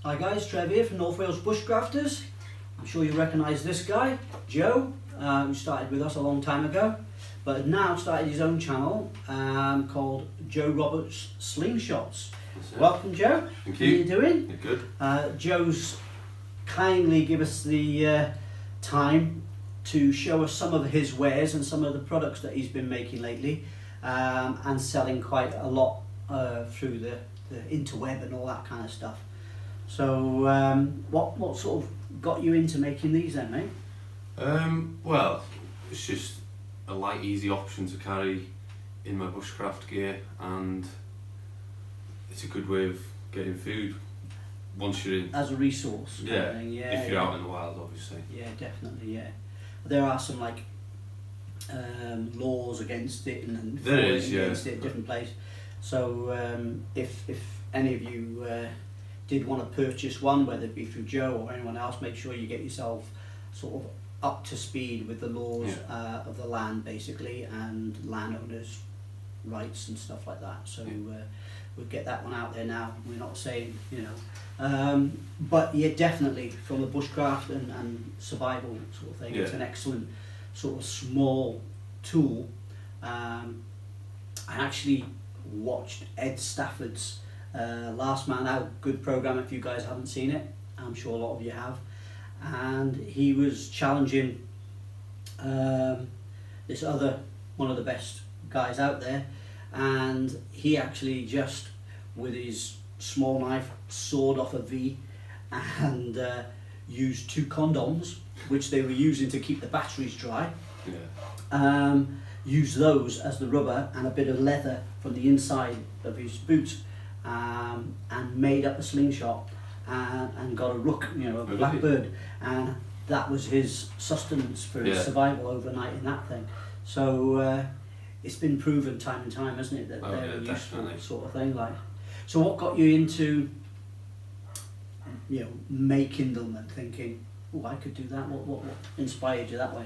Hi guys, Trev here from Northwales Bushcrafters. I'm sure you recognise this guy, Joe, who started with us a long time ago, but has now started his own channel called Joe Roberts Slingshots. Welcome, Joe. Thank you. How are you doing? You're good. Joe's kindly give us the time to show us some of his wares and some of the products that he's been making lately, and selling quite a lot through the interweb and all that kind of stuff. So what sort of got you into making these then, mate? Well, it's just a light, easy option to carry in my bushcraft gear, and it's a good way of getting food once you're in. As a resource. Yeah, yeah, if you're out in the wild, obviously. Yeah, definitely, yeah. There are some like laws against it and there is, against it at different places. So if any of you did want to purchase one, whether it be through Joe or anyone else, make sure you get yourself sort of up to speed with the laws of the land, basically, and landowners' rights and stuff like that. So we'll get that one out there now. We're not saying, you know, but yeah, definitely from the bushcraft and survival sort of thing, it's an excellent sort of small tool. I actually watched Ed Stafford's Last Man Out, good program if you guys haven't seen it. I'm sure a lot of you have. And he was challenging this other, one of the best guys out there, and he actually just with his small knife sawed off a V and used 2 condoms, which they were using to keep the batteries dry. Used those as the rubber and a bit of leather from the inside of his boot, and made up a slingshot and got a rook, you know, a blackbird, and that was his sustenance for his survival overnight in that thing. So it's been proven time and time, hasn't it, that they're a useful sort of thing. Like, so what got you into, you know, making them and thinking, oh, I could do that? What inspired you that way?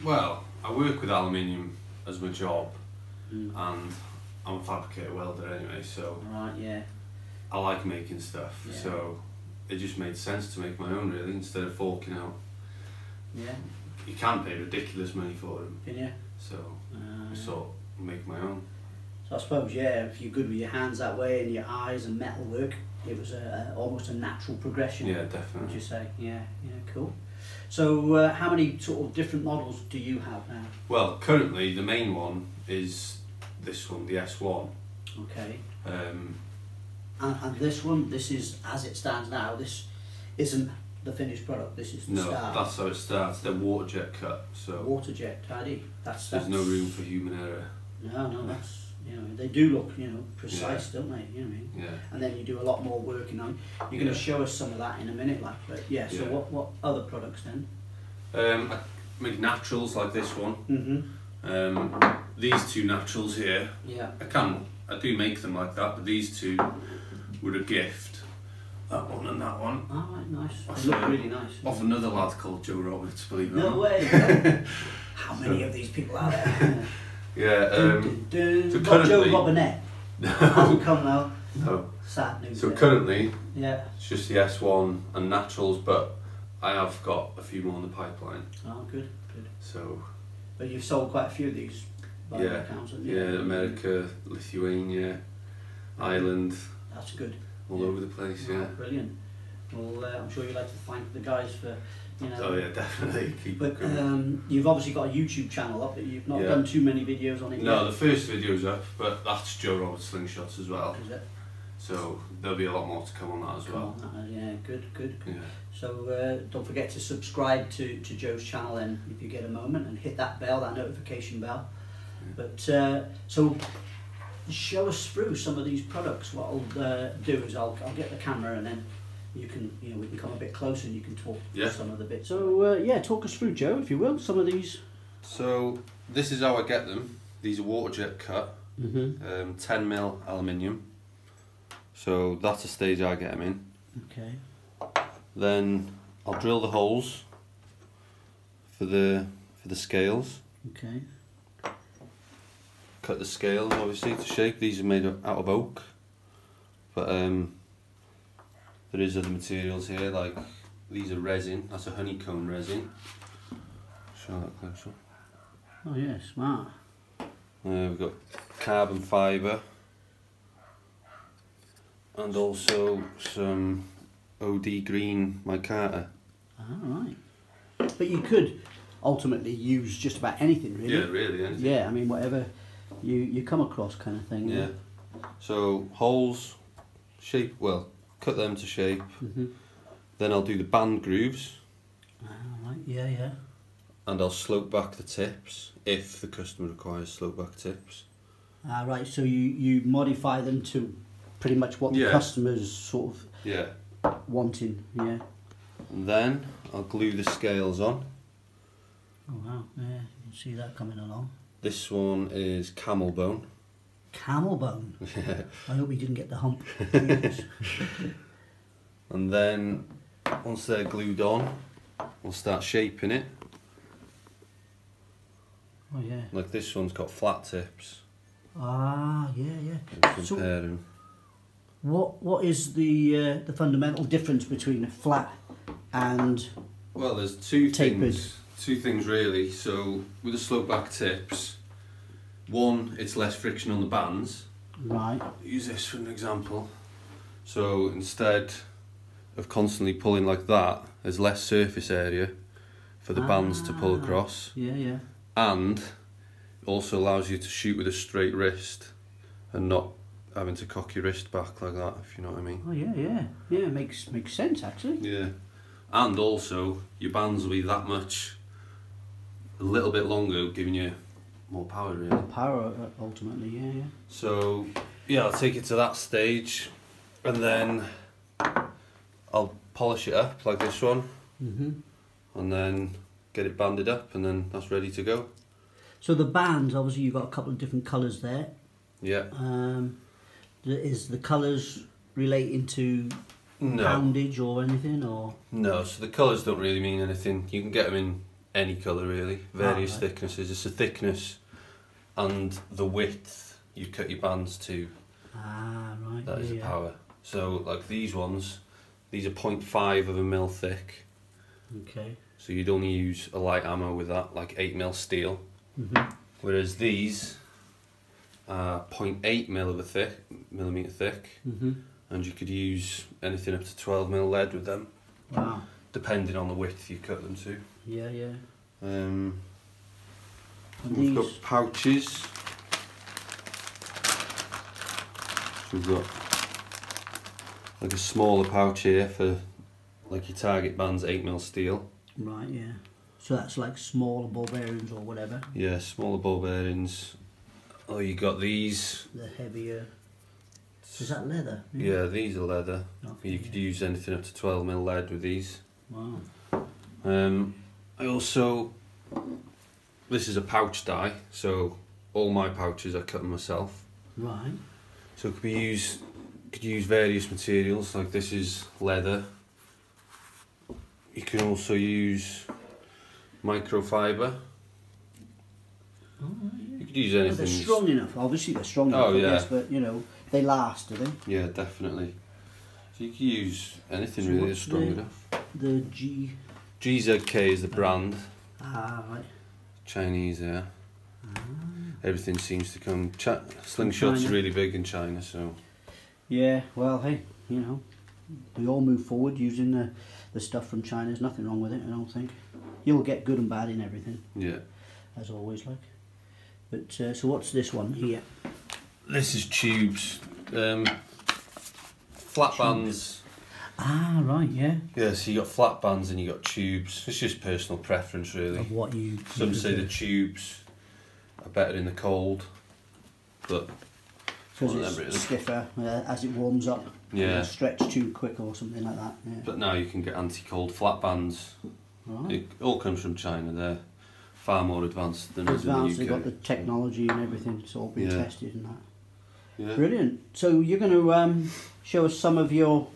Well, I work with aluminium as my job, and I'm a fabricator welder anyway, so I like making stuff, so it just made sense to make my own, really, instead of forking out. You can pay ridiculous money for them. Can you? So I sort of make my own. So I suppose, if you're good with your hands that way and your eyes and metalwork, it was almost a natural progression. Yeah, definitely. Would you say? Yeah, cool. So how many sort of different models do you have now? Well, currently the main one is this one, the S1. Okay. And this one, this is, as it stands now, this isn't the finished product, this is the start. No, that's how it starts. They're water jet cut, so... Water jet, tidy. There's no room for human error. No, that's, you know, they do look, you know, precise, don't they? You know what I mean? Yeah. And then you do a lot more work, you know. You're going to show us some of that in a minute, like, but so what other products then? I make naturals like this one. These 2 naturals here, I do make them like that, but these 2 were a gift. That one and that one. Oh, right, nice. They look really nice. Off another lad called Joe Roberts, believe it or not. No way. How many of these people are there? So not Joe Robinette. Hasn't come now. No. Sad news. So currently, it's just the S1 and naturals, but I have got a few more in the pipeline. Oh, good. So. But you've sold quite a few of these. By accounts, haven't you? America, Lithuania, Ireland. That's good. All over the place, Brilliant. Well, I'm sure you'd like to thank the guys for, you know. Oh yeah, definitely. But you've obviously got a YouTube channel up, but you've not done too many videos on it yet. No, the first video's up, but that's Joe Roberts Slingshots as well. Is it? So there'll be a lot more to come on that as well. Yeah, good. Yeah. So don't forget to subscribe to Joe's channel then, if you get a moment, and hit that bell, that notification bell. But so show us through some of these products. What I'll do is I'll get the camera, and then you can, you know, we can come a bit closer and you can talk some of the bits. So talk us through, Joe, if you will, some of these. So this is how I get them. These are water jet cut, 10mm aluminium. So that's the stage I get them in. Okay. Then I'll drill the holes for the scales. Okay. Cut the scales obviously to shape. These are made out of oak, but there is other materials here, like these are resin. That's a honeycomb resin. Show that close up. Oh yeah, smart. We've got carbon fibre and also some OD green micarta. Ah, right. But you could ultimately use just about anything, really. Yeah, really, anything. Yeah, I mean, whatever you come across, kind of thing. Yeah. So holes, shape, well, cut them to shape. Then I'll do the band grooves. Ah, right. Yeah, yeah. And I'll slope back the tips if the customer requires slope back tips. Ah, right. So you modify them to pretty much what the customer's sort of wanting. Yeah. And then I'll glue the scales on. Oh wow! Yeah, you can see that coming along. This one is camel bone. Camel bone. I hope he didn't get the hump. And then once they're glued on, we'll start shaping it. Oh yeah. Like this one's got flat tips. Ah, yeah. So, what is the fundamental difference between a flat and well, there's two tapered? Two things really. So with the slope back tips, one, it's less friction on the bands. Right. Use this for an example. So instead of constantly pulling like that, there's less surface area for the bands to pull across. Yeah, yeah. And it also allows you to shoot with a straight wrist and not having to cock your wrist back like that, if you know what I mean. Oh yeah, yeah. Yeah, makes sense actually. Yeah. And also your bands will be that much a little bit longer, giving you more power really. More power ultimately, yeah, yeah. So yeah, I'll take it to that stage and then I'll polish it up like this one. And then get it banded up and then that's ready to go. So the bands, obviously you've got a couple of different colours there. Yeah. Is the colours relating to poundage or anything, or? No, so the colours don't really mean anything. You can get them in any colour really, various thicknesses. It's the thickness and the width you cut your bands to. Ah, right. That is the power. So like these ones, these are 0.5 of a mil thick. Okay. So you'd only use a light ammo with that, like 8mm steel. Whereas these are 0.8 millimetre thick, and you could use anything up to 12mm lead with them. Wow. Depending on the width you cut them to. Yeah, yeah. We've got pouches. So we've got like a smaller pouch here for like your target band's 8mm steel. Right, yeah. So that's like smaller ball bearings or whatever? Yeah, smaller ball bearings. Oh, you got these. The heavier. Is that leather? Yeah, these are leather. Okay, you could use anything up to 12mm lead with these. Wow. I also, this is a pouch die, so all my pouches I cut them myself. Right. So it could use various materials, like this is leather. You can also use microfiber. Oh, yeah. You could use anything. They're strong enough. Obviously they're strong enough, I guess, but you know, they last, do they? Yeah, definitely. So you can use anything really that's strong enough. The GZK is the brand. Ah, right. Chinese, yeah. Everything seems to come. Slingshots are really big in China, so. Yeah, well, hey, you know, we all move forward using the stuff from China. There's nothing wrong with it, I don't think. You'll get good and bad in everything. Yeah. As always, like. But so what's this one here? This is tubes. Flat bands. Ah, right, yeah. Yeah, so you got flat bands and you got tubes. It's just personal preference, really. Of what you. Some say the tubes are better in the cold, but because it's really stiffer as it warms up. Yeah. It'll stretch too quick or something like that. Yeah. But now you can get anti-cold flat bands. Right. It all comes from China. They're far more advanced than us in the UK. They've got the technology and everything. It's all been tested and that. Yeah. Brilliant. So you're going to show us some of your,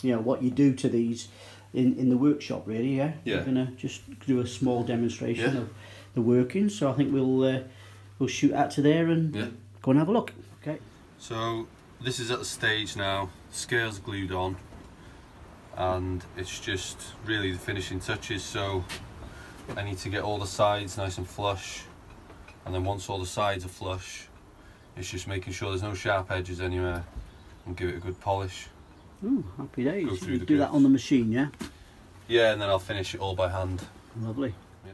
you know, what you do to these in the workshop, really, yeah? Yeah. We're going to just do a small demonstration of the working. So I think we'll shoot out to there and go and have a look. Okay. So this is at the stage now. The scale's glued on. and it's just really the finishing touches. So I need to get all the sides nice and flush, and then once all the sides are flush, it's just making sure there's no sharp edges anywhere and give it a good polish. Ooh, happy days. Go through You the do that on the machine, yeah? Yeah, and then I'll finish it all by hand. Lovely. Yeah.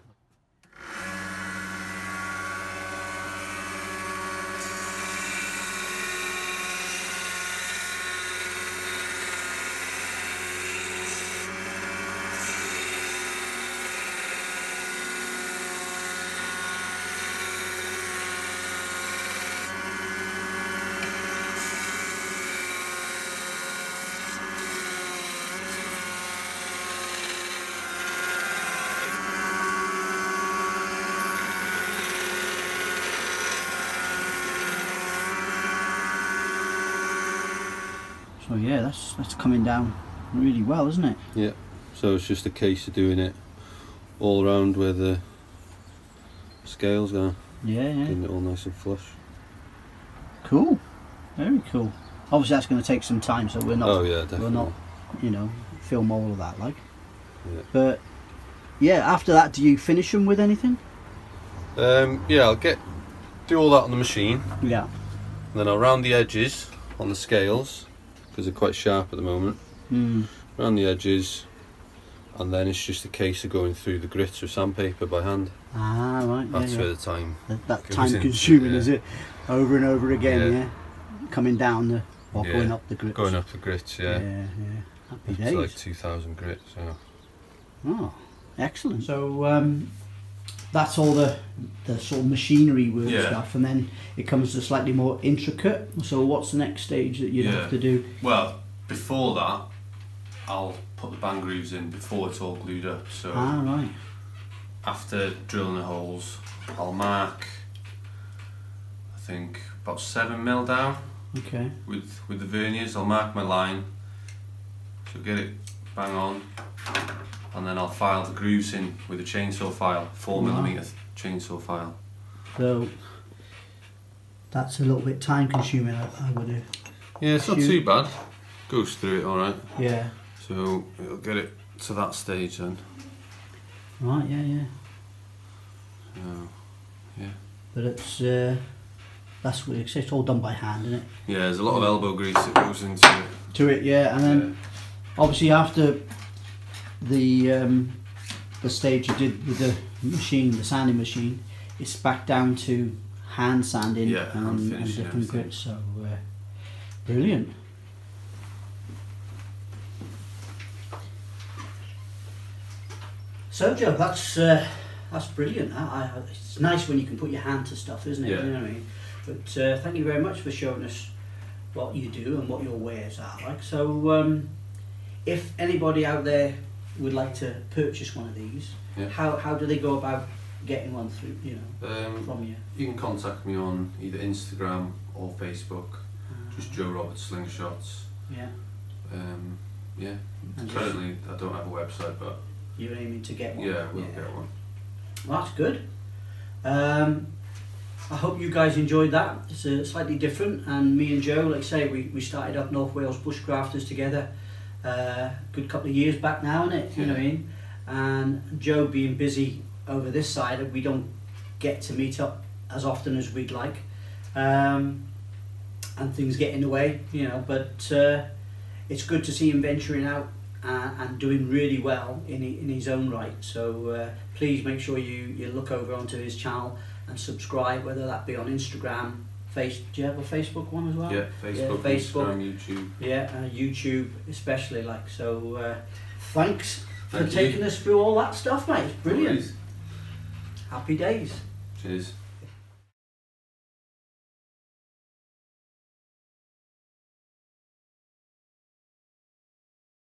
So yeah, that's coming down really well, isn't it? Yeah, so it's just a case of doing it all around where the scales are. Yeah, yeah. Getting it all nice and flush. Cool, very cool. Obviously that's going to take some time, so we're not. Oh yeah, definitely. We're not, you know, film all of that like. Yeah. But yeah, after that, do you finish them with anything? Yeah, I'll do all that on the machine. Yeah. And then I'll round the edges on the scales, because they're quite sharp at the moment. Round the edges, and then it's just a case of going through the grits with sandpaper by hand. Ah, right. That's yeah, where the time that goes time into, consuming, yeah. is it? Over and over again, Yeah. yeah. Coming down the or Yeah, going up the grits. Going up the grits, yeah. Yeah. Happy It's days. like 2,000 grits. So. Oh, excellent. So that's all the sort of machinery work stuff, and then it comes to slightly more intricate. So what's the next stage that you'd have to do? Well, before that, I'll put the band grooves in before it's all glued up. So right. after drilling the holes, I'll mark, I think, about 7mm down. Okay. With the verniers, I'll mark my line, so get it bang on, and then I'll file the grooves in with a chainsaw file, 4mm chainsaw file. So that's a little bit time consuming, I would have. Yeah, it's not too bad. Goes through it alright. Yeah. So it'll get it to that stage then. Right, yeah. So, yeah. But it's that's what it's all done by hand, isn't it? Yeah, there's a lot of elbow grease that goes into it. To it, yeah, and then obviously after the stage you did with the machine, the sanding machine, it's back down to hand sanding and different grits. So brilliant. So Joe, that's brilliant. It's nice when you can put your hand to stuff, isn't it? Yeah. You know what I mean? But thank you very much for showing us what you do and what your wares are like. So if anybody out there would like to purchase one of these, how do they go about getting one through, from you? You can contact me on either Instagram or Facebook, just Joe Roberts Slingshots. Yeah. Currently I don't have a website, but you're aiming to get one. Yeah, we'll get one. Well, that's good. I hope you guys enjoyed that. It's slightly different, and me and Joe, like I say, we started up Northwales Bushcrafters together a good couple of years back now, isn't it? You know what I mean? And Joe being busy over this side, we don't get to meet up as often as we'd like, and things get in the way, but it's good to see him venturing out and doing really well in his own right. So please make sure you look over onto his channel and subscribe, whether that be on Instagram, do you have a Facebook one as well? Yeah, Facebook, Instagram, YouTube. Yeah, YouTube especially, like. So thanks for taking us through all that stuff, mate. It's brilliant. Always. Happy days. Cheers.